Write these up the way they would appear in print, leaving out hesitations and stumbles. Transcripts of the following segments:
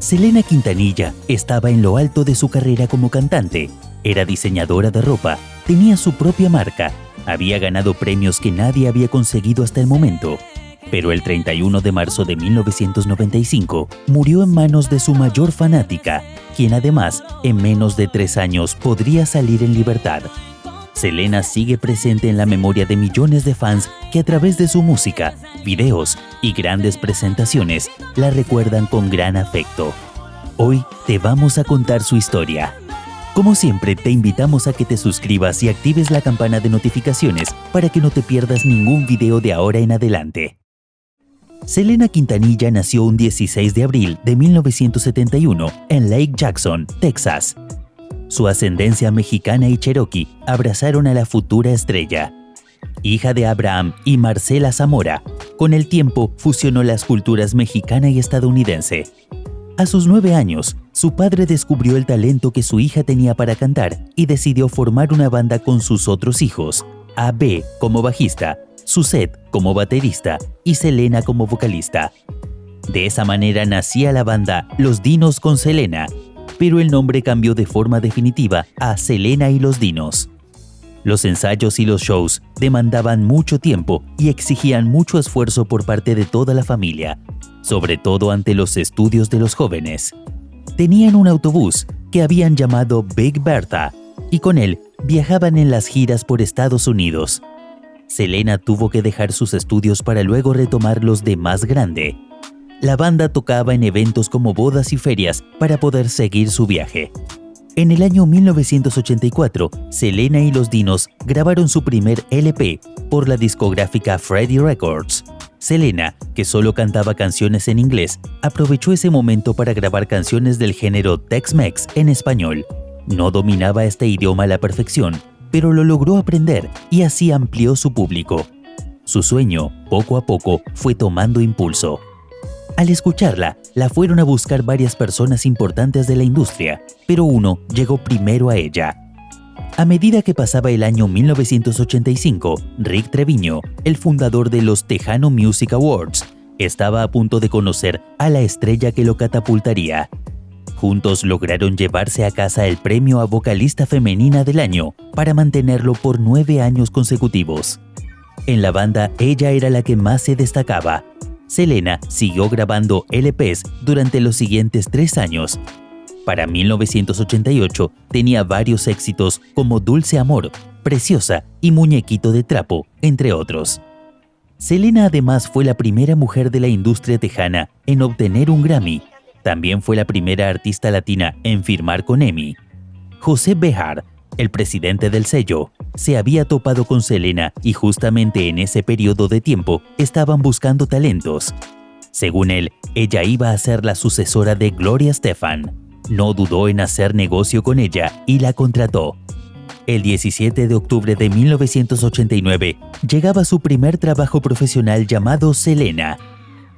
Selena Quintanilla estaba en lo alto de su carrera como cantante. Era diseñadora de ropa, tenía su propia marca, había ganado premios que nadie había conseguido hasta el momento. Pero el 31 de marzo de 1995 murió en manos de su mayor fanática, quien además, en menos de 3 años, podría salir en libertad. Selena sigue presente en la memoria de millones de fans que a través de su música, videos y grandes presentaciones la recuerdan con gran afecto. Hoy te vamos a contar su historia. Como siempre, te invitamos a que te suscribas y actives la campana de notificaciones para que no te pierdas ningún video de ahora en adelante. Selena Quintanilla nació un 16 de abril de 1971 en Lake Jackson, Texas. Su ascendencia mexicana y cherokee abrazaron a la futura estrella. Hija de Abraham y Marcela Zamora, con el tiempo fusionó las culturas mexicana y estadounidense. A sus 9 años, su padre descubrió el talento que su hija tenía para cantar y decidió formar una banda con sus otros hijos, A.B. como bajista, Suzette como baterista y Selena como vocalista. De esa manera nacía la banda Los Dinos con Selena, pero el nombre cambió de forma definitiva a Selena y los Dinos. Los ensayos y los shows demandaban mucho tiempo y exigían mucho esfuerzo por parte de toda la familia, sobre todo ante los estudios de los jóvenes. Tenían un autobús que habían llamado Big Bertha y con él viajaban en las giras por Estados Unidos. Selena tuvo que dejar sus estudios para luego retomarlos de más grande. La banda tocaba en eventos como bodas y ferias para poder seguir su viaje. En el año 1984, Selena y los Dinos grabaron su primer LP por la discográfica Freddie Records. Selena, que solo cantaba canciones en inglés, aprovechó ese momento para grabar canciones del género Tex-Mex en español. No dominaba este idioma a la perfección, pero lo logró aprender y así amplió su público. Su sueño, poco a poco, fue tomando impulso. Al escucharla, la fueron a buscar varias personas importantes de la industria, pero uno llegó primero a ella. A medida que pasaba el año 1985, Rick Treviño, el fundador de los Tejano Music Awards, estaba a punto de conocer a la estrella que lo catapultaría. Juntos lograron llevarse a casa el premio a vocalista femenina del año para mantenerlo por 9 años consecutivos. En la banda, ella era la que más se destacaba. Selena siguió grabando LPs durante los siguientes 3 años. Para 1988 tenía varios éxitos como Dulce Amor, Preciosa y Muñequito de Trapo, entre otros. Selena además fue la primera mujer de la industria tejana en obtener un Grammy. También fue la primera artista latina en firmar con EMI. José Behar, el presidente del sello, se había topado con Selena y justamente en ese periodo de tiempo estaban buscando talentos. Según él, ella iba a ser la sucesora de Gloria Estefan. No dudó en hacer negocio con ella y la contrató. El 17 de octubre de 1989 llegaba su primer trabajo profesional llamado Selena.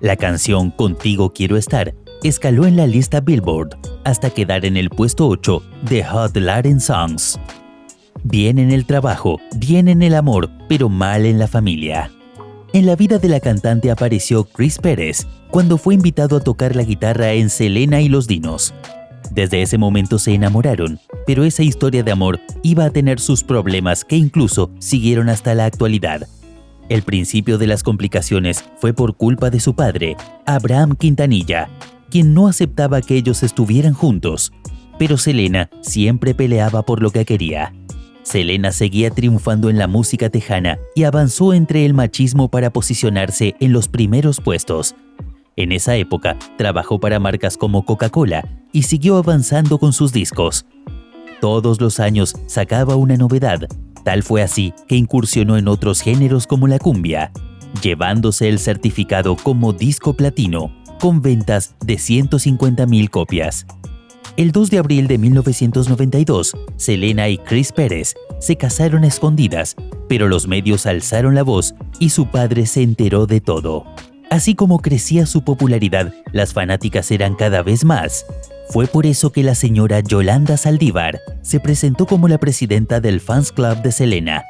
La canción Contigo Quiero Estar escaló en la lista Billboard hasta quedar en el puesto 8 de Hot Latin Songs. Bien en el trabajo, bien en el amor, pero mal en la familia. En la vida de la cantante apareció Chris Pérez cuando fue invitado a tocar la guitarra en Selena y los Dinos. Desde ese momento se enamoraron, pero esa historia de amor iba a tener sus problemas que incluso siguieron hasta la actualidad. El principio de las complicaciones fue por culpa de su padre, Abraham Quintanilla, quien no aceptaba que ellos estuvieran juntos, pero Selena siempre peleaba por lo que quería. Selena seguía triunfando en la música tejana y avanzó entre el machismo para posicionarse en los primeros puestos. En esa época, trabajó para marcas como Coca-Cola y siguió avanzando con sus discos. Todos los años sacaba una novedad, tal fue así que incursionó en otros géneros como la cumbia, llevándose el certificado como disco platino, con ventas de 150,000 copias. El 2 de abril de 1992, Selena y Chris Pérez se casaron a escondidas, pero los medios alzaron la voz y su padre se enteró de todo. Así como crecía su popularidad, las fanáticas eran cada vez más. Fue por eso que la señora Yolanda Saldívar se presentó como la presidenta del Fans Club de Selena.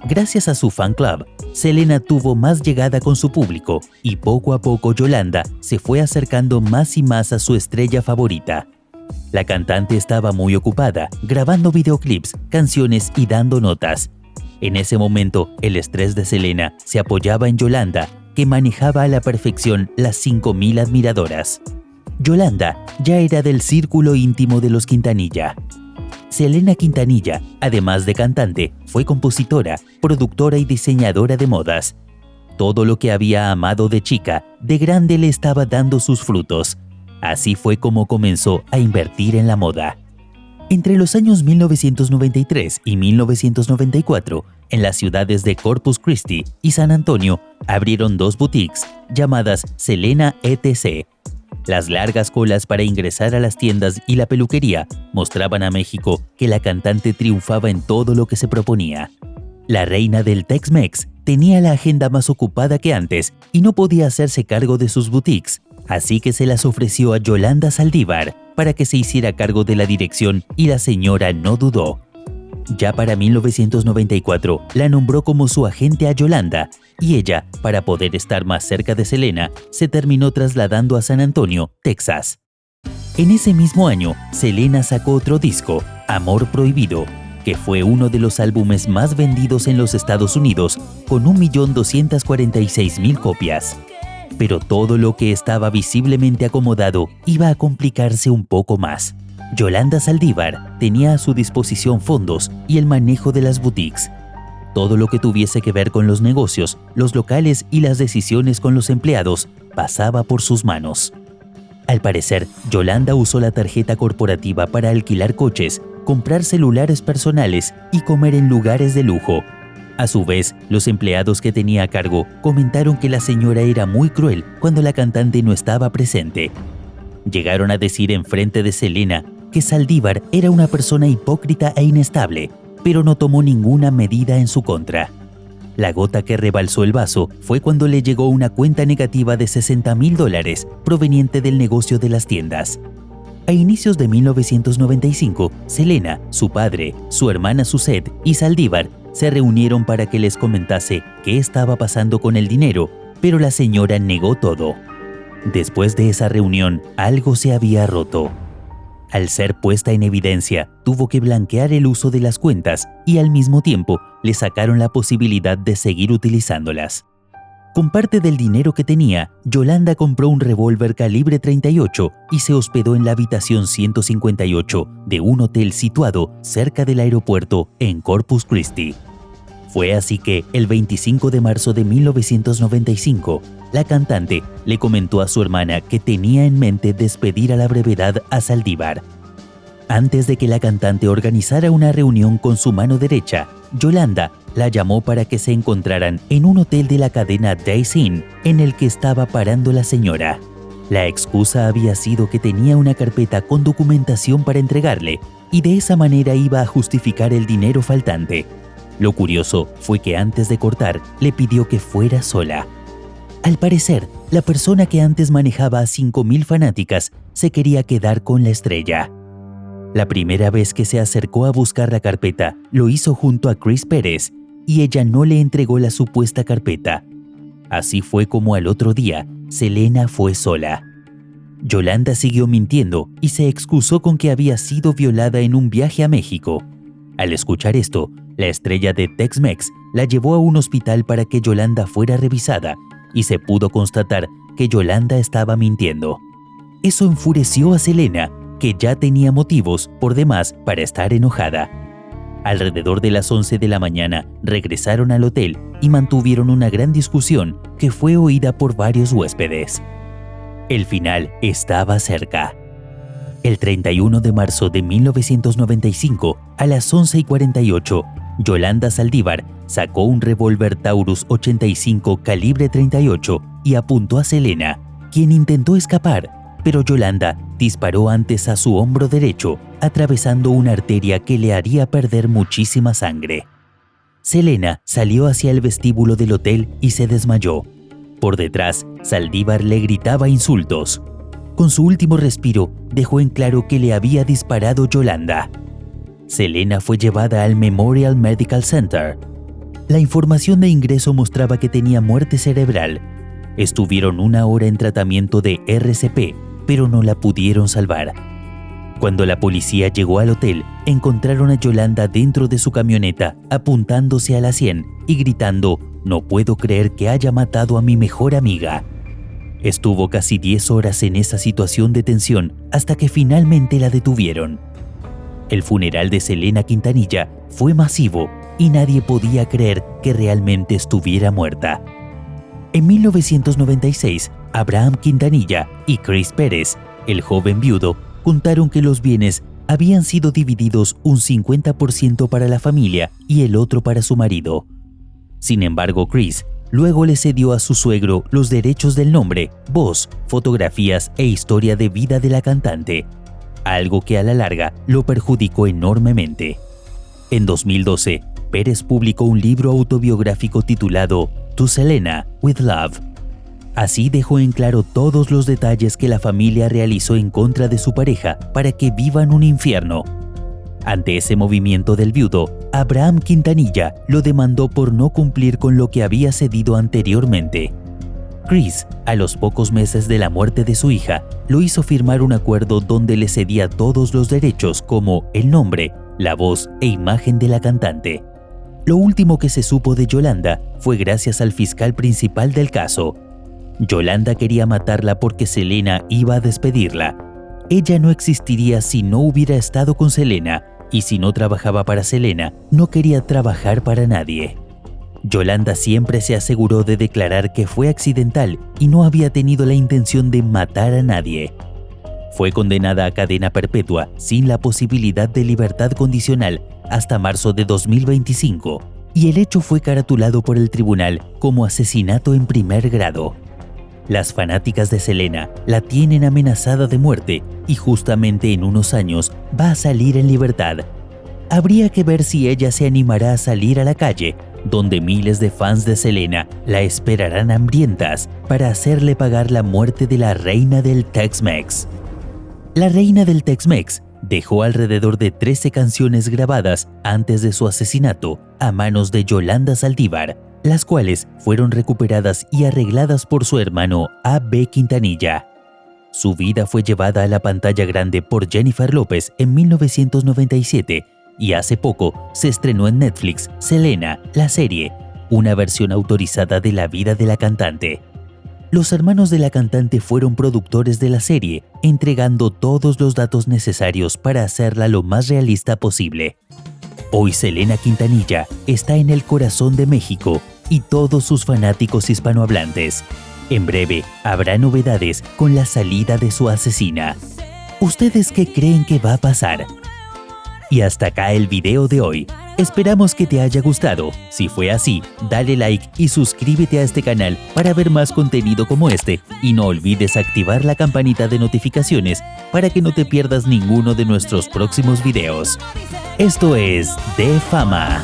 Gracias a su fan club, Selena tuvo más llegada con su público y poco a poco Yolanda se fue acercando más y más a su estrella favorita. La cantante estaba muy ocupada, grabando videoclips, canciones y dando notas. En ese momento, el estrés de Selena se apoyaba en Yolanda, que manejaba a la perfección las 5,000 admiradoras. Yolanda ya era del círculo íntimo de los Quintanilla. Selena Quintanilla, además de cantante, fue compositora, productora y diseñadora de modas. Todo lo que había amado de chica, de grande le estaba dando sus frutos. Así fue como comenzó a invertir en la moda. Entre los años 1993 y 1994, en las ciudades de Corpus Christi y San Antonio, abrieron 2 boutiques llamadas Selena ETC. Las largas colas para ingresar a las tiendas y la peluquería mostraban a México que la cantante triunfaba en todo lo que se proponía. La reina del Tex-Mex tenía la agenda más ocupada que antes y no podía hacerse cargo de sus boutiques, así que se las ofreció a Yolanda Saldívar para que se hiciera cargo de la dirección y la señora no dudó. Ya para 1994 la nombró como su agente a Yolanda y ella, para poder estar más cerca de Selena, se terminó trasladando a San Antonio, Texas. En ese mismo año, Selena sacó otro disco, Amor Prohibido, que fue uno de los álbumes más vendidos en los Estados Unidos, con 1.246.000 copias. Pero todo lo que estaba visiblemente acomodado iba a complicarse un poco más. Yolanda Saldívar tenía a su disposición fondos y el manejo de las boutiques. Todo lo que tuviese que ver con los negocios, los locales y las decisiones con los empleados pasaba por sus manos. Al parecer, Yolanda usó la tarjeta corporativa para alquilar coches, comprar celulares personales y comer en lugares de lujo. A su vez, los empleados que tenía a cargo comentaron que la señora era muy cruel cuando la cantante no estaba presente. Llegaron a decir enfrente de Selena que Saldívar era una persona hipócrita e inestable, pero no tomó ninguna medida en su contra. La gota que rebalsó el vaso fue cuando le llegó una cuenta negativa de $60,000 proveniente del negocio de las tiendas. A inicios de 1995, Selena, su padre, su hermana Suzette y Saldívar se reunieron para que les comentase qué estaba pasando con el dinero, pero la señora negó todo. Después de esa reunión, algo se había roto. Al ser puesta en evidencia, tuvo que blanquear el uso de las cuentas y al mismo tiempo le sacaron la posibilidad de seguir utilizándolas. Con parte del dinero que tenía, Yolanda compró un revólver calibre 38 y se hospedó en la habitación 158 de un hotel situado cerca del aeropuerto en Corpus Christi. Fue así que, el 25 de marzo de 1995, la cantante le comentó a su hermana que tenía en mente despedir a la brevedad a Saldívar. Antes de que la cantante organizara una reunión con su mano derecha, Yolanda la llamó para que se encontraran en un hotel de la cadena Days Inn en el que estaba parando la señora. La excusa había sido que tenía una carpeta con documentación para entregarle y de esa manera iba a justificar el dinero faltante. Lo curioso fue que antes de cortar le pidió que fuera sola. Al parecer, la persona que antes manejaba a 5,000 fanáticas se quería quedar con la estrella. La primera vez que se acercó a buscar la carpeta, lo hizo junto a Chris Pérez y ella no le entregó la supuesta carpeta. Así fue como al otro día, Selena fue sola. Yolanda siguió mintiendo y se excusó con que había sido violada en un viaje a México. Al escuchar esto, la estrella de Tex-Mex la llevó a un hospital para que Yolanda fuera revisada y se pudo constatar que Yolanda estaba mintiendo. Eso enfureció a Selena, que ya tenía motivos por demás para estar enojada. Alrededor de las 11 de la mañana regresaron al hotel y mantuvieron una gran discusión que fue oída por varios huéspedes. El final estaba cerca. El 31 de marzo de 1995, a las 11:48, Yolanda Saldívar sacó un revólver Taurus 85 calibre 38 y apuntó a Selena, quien intentó escapar, pero Yolanda disparó antes a su hombro derecho, atravesando una arteria que le haría perder muchísima sangre. Selena salió hacia el vestíbulo del hotel y se desmayó. Por detrás, Saldívar le gritaba insultos. Con su último respiro, dejó en claro que le había disparado Yolanda. Selena fue llevada al Memorial Medical Center. La información de ingreso mostraba que tenía muerte cerebral. Estuvieron 1 hora en tratamiento de RCP, pero no la pudieron salvar. Cuando la policía llegó al hotel, encontraron a Yolanda dentro de su camioneta, apuntándose a la sien y gritando: «No puedo creer que haya matado a mi mejor amiga». Estuvo casi 10 horas en esa situación de tensión hasta que finalmente la detuvieron. El funeral de Selena Quintanilla fue masivo y nadie podía creer que realmente estuviera muerta. En 1996, Abraham Quintanilla y Chris Pérez, el joven viudo, contaron que los bienes habían sido divididos un 50% para la familia y el otro para su marido. Sin embargo, Chris luego le cedió a su suegro los derechos del nombre, voz, fotografías e historia de vida de la cantante, algo que a la larga lo perjudicó enormemente. En 2012, Pérez publicó un libro autobiográfico titulado To Selena with Love. Así dejó en claro todos los detalles que la familia realizó en contra de su pareja para que vivan un infierno. Ante ese movimiento del viudo, Abraham Quintanilla lo demandó por no cumplir con lo que había cedido anteriormente. Chris, a los pocos meses de la muerte de su hija, lo hizo firmar un acuerdo donde le cedía todos los derechos como el nombre, la voz e imagen de la cantante. Lo último que se supo de Yolanda fue gracias al fiscal principal del caso. Yolanda quería matarla porque Selena iba a despedirla. Ella no existiría si no hubiera estado con Selena, y si no trabajaba para Selena, no quería trabajar para nadie. Yolanda siempre se aseguró de declarar que fue accidental y no había tenido la intención de matar a nadie. Fue condenada a cadena perpetua sin la posibilidad de libertad condicional hasta marzo de 2025, y el hecho fue caratulado por el tribunal como asesinato en primer grado. Las fanáticas de Selena la tienen amenazada de muerte y justamente en unos años va a salir en libertad. Habría que ver si ella se animará a salir a la calle, donde miles de fans de Selena la esperarán hambrientas para hacerle pagar la muerte de la reina del Tex-Mex. La reina del Tex-Mex dejó alrededor de 13 canciones grabadas antes de su asesinato a manos de Yolanda Saldívar, las cuales fueron recuperadas y arregladas por su hermano A.B. Quintanilla. Su vida fue llevada a la pantalla grande por Jennifer López en 1997 y hace poco se estrenó en Netflix Selena, la serie, una versión autorizada de la vida de la cantante. Los hermanos de la cantante fueron productores de la serie, entregando todos los datos necesarios para hacerla lo más realista posible. Hoy Selena Quintanilla está en el corazón de México y todos sus fanáticos hispanohablantes. En breve habrá novedades con la salida de su asesina. ¿Ustedes qué creen que va a pasar? Y hasta acá el video de hoy. Esperamos que te haya gustado. Si fue así, dale like y suscríbete a este canal para ver más contenido como este, y no olvides activar la campanita de notificaciones para que no te pierdas ninguno de nuestros próximos videos. Esto es De Fama.